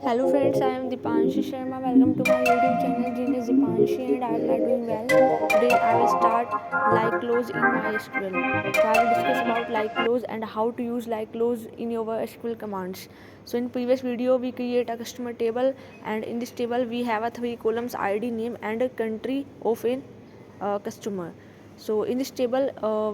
Hello friends, I am Dipanshi Sharma. Welcome to my YouTube channel. Name is Dipanshi and I am doing well. Today I will start like clause in MySQL. So I will discuss about like clause and how to use like clause in your SQL commands. So in previous video we create a customer table, and in this table we have a 3 columns ID, name and a country of a customer. So in this table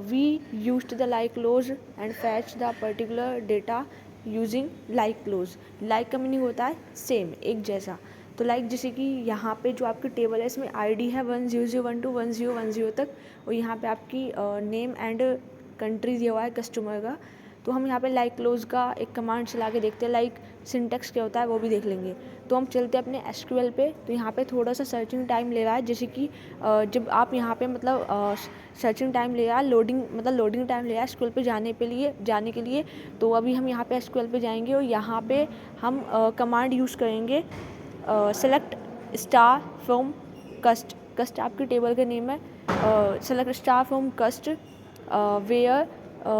we used the like clause and fetch the particular data using like close. Like का meaning होता है same, एक जैसा. तो like जैसे कि यहाँ पे जो आपकी टेबल है इसमें आईडी है 1001 to 1010 तक, और यहाँ पे आपकी नेम एंड कंट्री दिया हुआ है कस्टमर का. तो हम यहाँ पे लाइक क्लोज का एक कमांड चला के देखते हैं, लाइक सिंटेक्स क्या होता है वो भी देख लेंगे. तो हम चलते हैं अपने एसक्यूएल पे. तो यहाँ पे थोड़ा सा सर्चिंग टाइम ले रहा है, जैसे कि जब आप यहाँ पे मतलब सर्चिंग टाइम ले रहा है, लोडिंग टाइम ले रहा है एसक्यूएल पे जाने के लिए. तो अभी हम यहाँ पे एसक्यूएल पे जाएंगे और यहाँ पे हम कमांड यूज़ करेंगे सेलेक्ट स्टार फ्रॉम कस्ट. कस्ट आपकी टेबल का नेम है. Select star from cust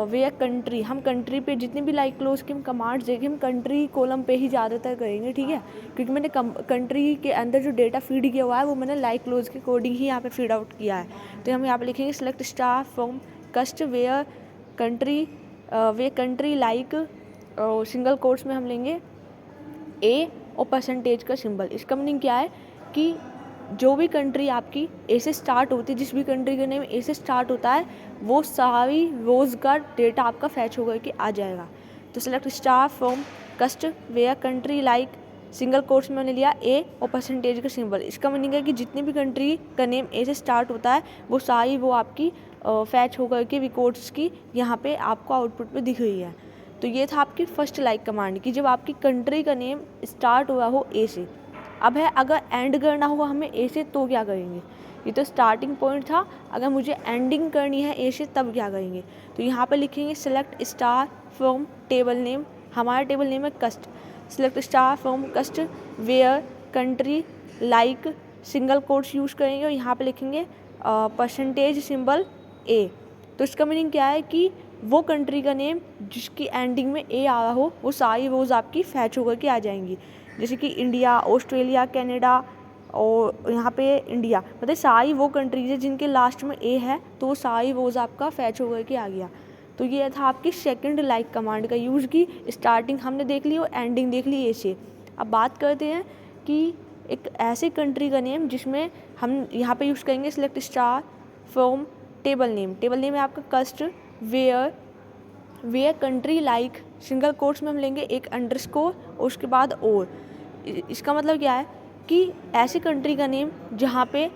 where country. हम कंट्री पे जितने भी लाइक क्लोज के हम कमांड्स देखें, हम कंट्री कॉलम पे ही ज़्यादातर करेंगे, ठीक है, क्योंकि मैंने कंट्री के अंदर जो डेटा फीड किया हुआ है वो मैंने लाइक क्लोज के कोडिंग ही यहाँ पे फीड आउट किया है. तो हम यहाँ पे लिखेंगे select star from cust where country like, single quotes में हम लेंगे ए और परसेंटेज का सिंबल. इसका मीनिंग क्या है कि जो भी कंट्री आपकी ए से स्टार्ट होती है, जिस भी कंट्री का नेम ए से स्टार्ट होता है, वो सारी रोज़ का डेटा आपका फैच होकर के आ जाएगा. तो select star from cust where country like, single quotes में मैंने लिया ए और परसेंटेज का सिंबल. इसका मीनिंग है कि जितनी भी कंट्री का नेम ए से स्टार्ट होता है वो सारी वो आपकी फैच होकर के रिकॉर्ड्स की यहाँ पे आपको आउटपुट पे दिख रही है. तो ये था आपकी फर्स्ट लाइक कमांड की जब आपकी कंट्री का नेम स्टार्ट हुआ हो ए से. अब है अगर एंड करना हुआ हमें ए से तो क्या करेंगे. ये तो स्टार्टिंग पॉइंट था, अगर मुझे एंडिंग करनी है ए से तब क्या करेंगे. तो यहाँ पे लिखेंगे select star from table name. हमारा टेबल नेम है cust. Select star from cust where country like, single quotes use करेंगे और यहाँ पे लिखेंगे परसेंटेज सिंबल ए. तो इसका मीनिंग क्या है कि वो कंट्री का नेम जिसकी एंडिंग में ए आ रहा हो वो सारी रोज़ आपकी फैच होकर के आ जाएंगी. जैसे कि इंडिया, ऑस्ट्रेलिया, कनाडा और यहाँ पे इंडिया, मतलब सारी वो कंट्रीज है जिनके लास्ट में ए है, तो वो सारी रोज़ आपका फैच होकर के आ गया. तो ये था आपकी सेकंड लाइक कमांड का यूज़ की. स्टार्टिंग हमने देख ली और एंडिंग देख ली ए से. अब बात करते हैं कि एक ऐसे कंट्री का नेम जिसमें हम यहाँ पे यूज़ करेंगे select star from table name. Table name है आपका cust where country like, single quotes में हम लेंगे एक अंडरस्कोर और उसके बाद और. इसका मतलब क्या है कि ऐसी कंट्री का नेम जहाँ पे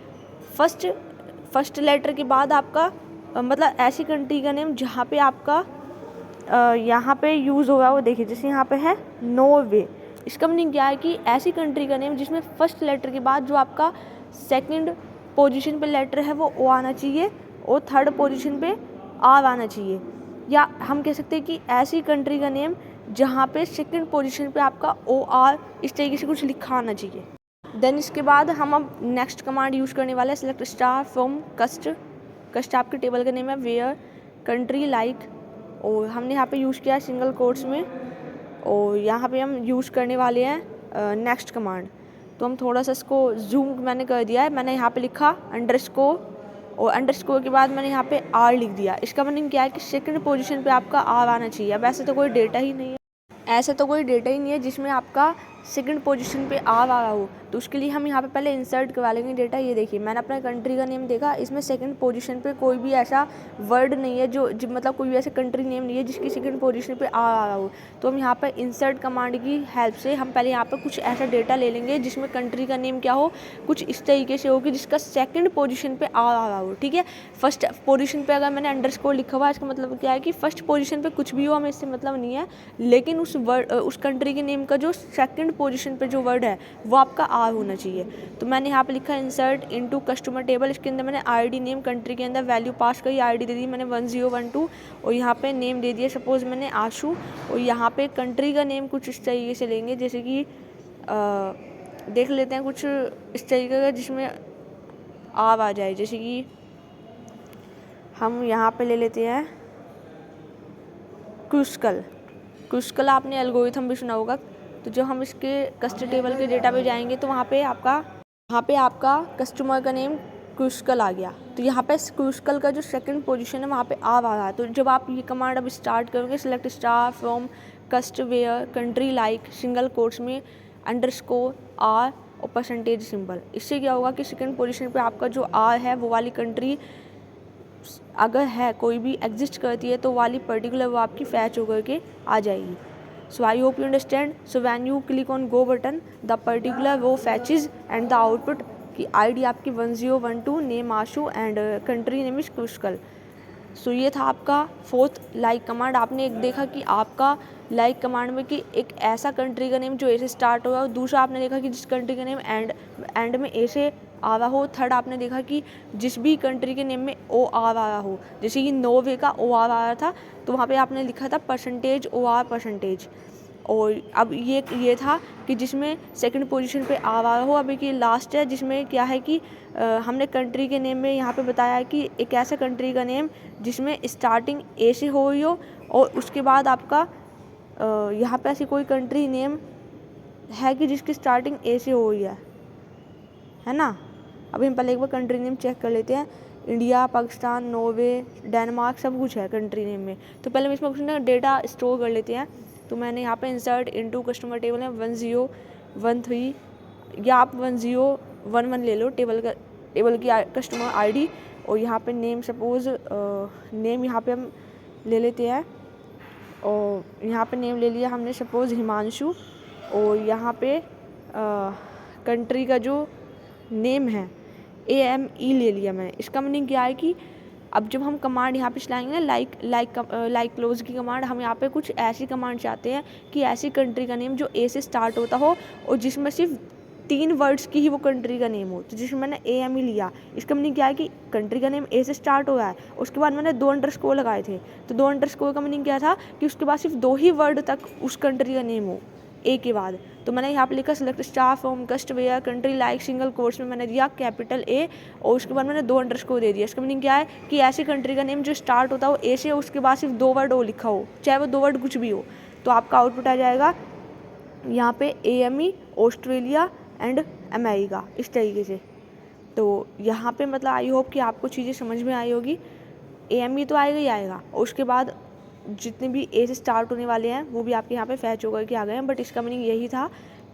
फर्स्ट लेटर के बाद आपका मतलब ऐसी कंट्री का नेम जहाँ पे आपका यहाँ पे यूज़ होगा वो देखिए, जैसे यहाँ पे है नॉर्वे. इसका मीनिंग क्या है कि ऐसी कंट्री का नेम जिसमें फर्स्ट लेटर के बाद जो आपका सेकंड पोजीशन पे लेटर है वो ओ आना चाहिए और थर्ड पोजीशन पे आर आना चाहिए. या हम कह सकते हैं कि ऐसी कंट्री का नेम जहाँ पे सेकंड पोजीशन पे आपका ओ आर इस तरीके से कुछ लिखा आना चाहिए. देन इसके बाद हम अब नेक्स्ट कमांड यूज़ करने वाले हैं सेलेक्ट स्टार फ्रॉम कस्ट. कस्ट आपके टेबल का नेम है वेयर कंट्री लाइक, और हमने यहाँ पे यूज़ किया है सिंगल कोट्स में. और यहाँ पे हम यूज़ करने वाले हैं नेक्स्ट कमांड. तो हम थोड़ा सा इसको जूम मैंने कर दिया है. मैंने यहाँ पे लिखा अंडरस्कोर और अंडरस्कोर के बाद मैंने यहाँ पे आर लिख दिया. इसका मीनिंग क्या है कि सेकंड पोजीशन पे आपका आर आना चाहिए. अब ऐसे तो कोई डेटा ही नहीं है जिसमें आपका सेकंड पोजीशन पे आ रहा हो. तो उसके लिए हम यहाँ पे पहले इंसर्ट करवा लेंगे डेटा. ये देखिए मैंने अपना कंट्री का नेम देखा, इसमें सेकंड पोजीशन पे कोई भी ऐसा वर्ड नहीं है जो मतलब कोई भी ऐसा कंट्री नेम नहीं है जिसकी सेकंड पोजीशन पे आ रहा हो. तो हम यहाँ पर इंसर्ट कमांड की हेल्प से हम पहले यहाँ पर कुछ ऐसा डेटा ले लेंगे जिसमें कंट्री का नेम क्या हो, कुछ इस तरीके से हो कि जिसका सेकंड पोजीशन पे आ रहा हो. ठीक है, फर्स्ट पोजीशन पे अगर मैंने अंडरस्कोर लिखा हुआ है इसका मतलब क्या है कि फर्स्ट पोजीशन पे कुछ भी हो हमें इससे मतलब नहीं है, लेकिन उस कंट्री के नेम का जो सेकंड पोजीशन पे जो वर्ड है वो आपका आर होना चाहिए. तो मैंने यहाँ पे लिखा इंसर्ट इनटू कस्टमर टेबल. इसके अंदर मैंने आईडी नेम कंट्री के अंदर वैल्यू पास करी, आईडी दे दी मैंने 1012 और यहाँ पे नेम दे दिया सपोज मैंने आशु. और यहाँ पे कंट्री का नेम कुछ इस तरीके से लेंगे, जैसे कि देख लेते हैं कुछ इस तरीके का जिसमें आर आ जाए. जैसे कि हम यहाँ पे ले लेते हैं क्रुस्कल. आपने एल्गोरिथम भी सुना होगा. तो जब हम इसके कस्ट टेबल के डेटा पे जाएंगे तो वहाँ पे आपका कस्टमर का नेम क्रूशकल आ गया। तो यहाँ पे क्रूशकल का जो सेकंड पोजीशन है वहाँ पे आ रहा है। तो जब आप ये कमांड अब स्टार्ट करोगे, select star from cust where country like single quotes में अंडरस्कोर आर और परसेंटेज सिंबल, इससे क्या होगा कि सेकंड पोजीशन पे आपका जो आर है वो वाली कंट्री अगर है कोई भी एग्जिस्ट करती है तो वाली पर्टिकुलर वो आपकी फैच होकर के आ जाएगी। So I hope you understand. So when you click on go button the particular वो फैचेज एंड द आउटपुट की आईडी आपकी 1012, name Ashu and country name is Kruskal. So ये था आपका फोर्थ लाइक कमांड। आपने एक देखा कि आपका लाइक कमांड में कि एक ऐसा कंट्री का नेम जो ए से स्टार्ट होगा, और दूसरा आपने देखा कि जिस कंट्री का नेम एंड में ए से आ रहा हो। थर्ड आपने देखा कि जिस भी कंट्री के नेम में ओ आ रहा हो, जैसे कि नॉर्वे का ओ आ रहा था तो वहाँ पे आपने लिखा था परसेंटेज ओ आर परसेंटेज। और अब ये था कि जिसमें सेकंड पोजीशन पे आ रहा हो। अब एक ये लास्ट है जिसमें क्या है कि हमने कंट्री के नेम में यहाँ पे बताया है कि एक ऐसा कंट्री का नेम जिसमें स्टार्टिंग ए से हो रही हो और उसके बाद आपका यहाँ पे ऐसी कोई कंट्री नेम है कि जिसकी स्टार्टिंग ए से हो रही है ना। अभी हम पहले एक बार कंट्री नेम चेक कर लेते हैं। इंडिया, पाकिस्तान, नॉर्वे, डेनमार्क सब कुछ है कंट्री नेम में। तो पहले हम इसमें कुछ ना डेटा स्टोर कर लेते हैं। तो मैंने यहाँ पे इंसर्ट इनटू कस्टमर टेबल है 1013, या आप 1011 ले लो टेबल की कस्टमर आईडी। और यहाँ पे नेम सपोज नेम यहाँ पे हम ले लेते हैं, और यहाँ पे नेम ले लिया हमने सपोज हिमांशु। और यहाँ पे कंट्री का जो नेम है AME ले लिया मैंने। इसका मीनिंग क्या है कि अब जब हम कमांड यहाँ पे चलाएंगे ना लाइक क्लोज की कमांड, हम यहाँ पे कुछ ऐसी कमांड चाहते हैं कि ऐसी कंट्री का नेम जो ए से स्टार्ट होता हो और जिसमें सिर्फ 3 वर्ड्स की ही वो कंट्री का नेम हो। तो जिसमें मैंने AME लिया, इसका मीनिंग क्या है कि कंट्री का नेम ए से स्टार्ट हो रहा है, उसके बाद मैंने 2 अंडरस्कोर लगाए थे। तो 2 अंडरस्कोर का मीनिंग क्या था कि उसके बाद सिर्फ 2 ही वर्ड तक उस कंट्री का नेम हो ए के बाद। तो मैंने यहाँ पे लिखा select star from cust where country like single quotes में मैंने दिया कैपिटल ए और उसके बाद मैंने 2 अंडरस्कोर दे दिया। इसका मीनिंग क्या है कि ऐसी कंट्री का नेम जो स्टार्ट होता हो ए से, उसके बाद सिर्फ 2 वर्ड ओ लिखा हो, चाहे वो 2 वर्ड कुछ भी हो। तो आपका आउटपुट आ जाएगा यहाँ पे AME ऑस्ट्रेलिया एंड अमेरिका, इस तरीके से। तो यहाँ पे मतलब आई होप कि आपको चीज़ें समझ में आई होगी। AME तो आएगा ही आएगा, और उसके बाद जितने भी ए से स्टार्ट होने वाले हैं वो भी आपके यहाँ पे फैच होकर के आ गए हैं। बट इसका मीनिंग यही था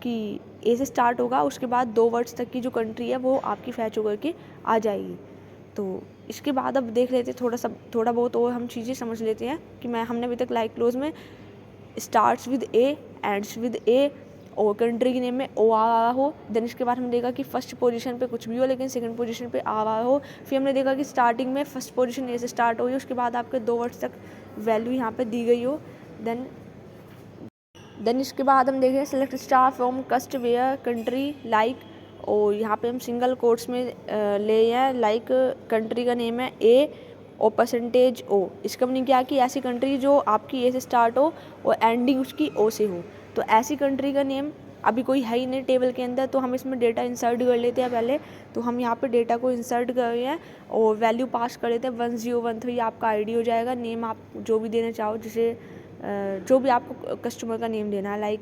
कि ए से स्टार्ट होगा, उसके बाद 2 वर्ड्स तक की जो कंट्री है वो आपकी फैच होकर के आ जाएगी। तो इसके बाद अब देख लेते थोड़ा बहुत और हम चीज़ें समझ लेते हैं कि हमने अभी तक लाइक क्लोज में starts with A, ends with A और कंट्री के नेम में ओ आ रहा हो। देन इसके बाद हमने देखा कि फर्स्ट पोजीशन पे कुछ भी हो लेकिन सेकंड पोजीशन पे आ रहा हो। फिर हमने देखा कि स्टार्टिंग में फर्स्ट पोजीशन ए से स्टार्ट हो, उसके बाद आपके 2 वर्ड्स तक वैल्यू यहाँ पे दी गई हो। देन इसके बाद हम देखें select star from cust where country like, और यहाँ पे हम सिंगल कोट्स में ले हैं लाइक कंट्री का नेम है ए और परसेंटेज ओ। इसका मीनिंग क्या है कि ऐसी कंट्री जो आपकी ए से स्टार्ट हो और एंडिंग उसकी ओ से हो। तो ऐसी कंट्री का नेम अभी कोई है ही नहीं टेबल के अंदर, तो हम इसमें डेटा इंसर्ट कर लेते हैं पहले। तो हम यहाँ पे डेटा को इंसर्ट कर रहे हैं और वैल्यू पास कर लेते हैं 1013, आपका आईडी हो जाएगा। नेम आप जो भी देना चाहो, जिसे जो भी आपको कस्टमर का नेम देना है, लाइक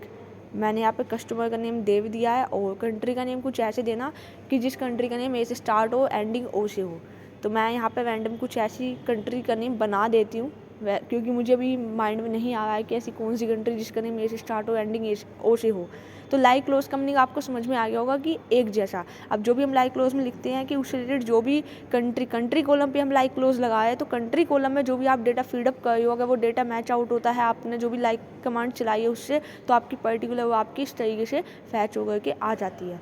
मैंने यहाँ पे कस्टमर का नेम देव दिया है। और कंट्री का नेम कुछ ऐसे देना कि जिस कंट्री का नेम ए से स्टार्ट हो एंडिंग ओ से हो। तो मैं यहाँ पे रैंडम कुछ ऐसी कंट्री का नेम बना देती हूँ, क्योंकि मुझे अभी माइंड में नहीं आ रहा है कि ऐसी कौन सी कंट्री जिसका नेम ए से स्टार्ट हो एंडिंग ओ से हो। तो लाइक क्लोज का मीनिंग आपको समझ में आ गया होगा कि एक जैसा। अब जो भी हम लाइक क्लोज में लिखते हैं कि उससे रिलेटेड जो भी कंट्री कॉलम पे हम लाइक क्लोज लगाए, तो कंट्री कॉलम में जो भी आप डेटा फीडअप कर रहे हो, अगर वो डेटा मैच आउट होता है आपने जो भी लाइक कमांड चलाई है उससे, तो आपकी पर्टिकुलर वो आपकी इस तरीके से फैच होकर के आ जाती है।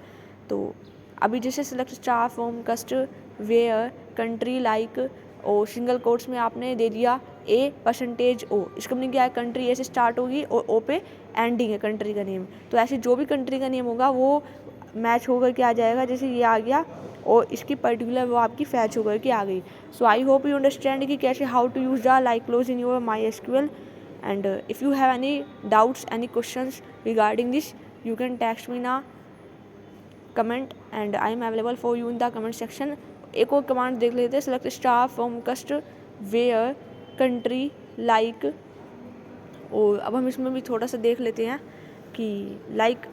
तो अभी जैसे select star from cust where country like और सिंगल कोट्स में आपने दे दिया ए परसेंटेज ओ। इसका मीनिंग क्या है, कंट्री ए से स्टार्ट होगी और ओ पे एंडिंग है कंट्री का नेम। तो ऐसे जो भी कंट्री का नेम होगा वो मैच होकर के आ जाएगा। जैसे ये आ गया और इसकी पर्टिकुलर वो आपकी फैच होकर के आ गई। So I hope you understand कि कैसे how to use the like clause in your MySQL। And if you have any doubts any questions regarding this, you can text me ना comment and I am available for you in the comment section। एक और command देख लेते हैं, select star from cust where country like. और अब हम इसमें भी थोड़ा सा देख लेते हैं कि लाइक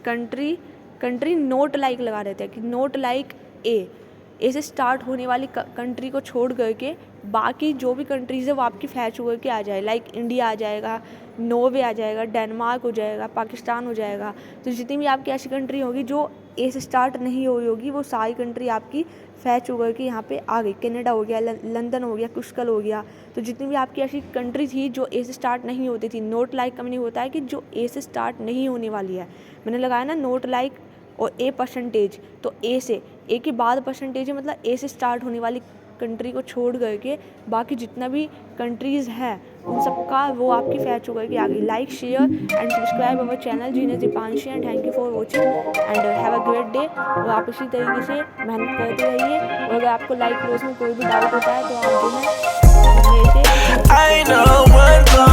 कंट्री नोट लाइक लगा देते हैं कि नोट लाइक ए से स्टार्ट होने वाली कंट्री को छोड़ करके बाकी जो भी कंट्रीज़ है वो आपकी फैच होकर के आ जाए। लाइक इंडिया आ जाएगा, नॉर्वे आ जाएगा, डेनमार्क हो जाएगा, पाकिस्तान हो जाएगा। तो जितनी भी आपकी ऐसी कंट्री होगी जो ए से स्टार्ट नहीं हुई होगी वो सारी कंट्री आपकी फैच होकर के यहाँ पे आ गई। कनाडा हो गया, लंदन हो गया, कुश्कल हो गया। तो जितनी भी आपकी ऐसी कंट्री थी जो ए से स्टार्ट नहीं होती थी, नोट लाइक का मीनिंग होता है कि जो ए से स्टार्ट नहीं होने वाली है। मैंने लगाया ना नोट लाइक और ए परसेंटेज, तो ए के बाद परसेंटेज है, मतलब ए से स्टार्ट होने वाली कंट्री को छोड़ करके बाकी जितना भी कंट्रीज़ है उन सबका वो आपकी फैच होकर के आ गई। Like, share and subscribe our channel Genus Deepanshi and thank you for watching and have a great day. और आप इसी तरीके से मेहनत करते रहिए और अगर आपको लाइक क्लोज में कोई भी डाउट होता है तो आप जो है मेरे से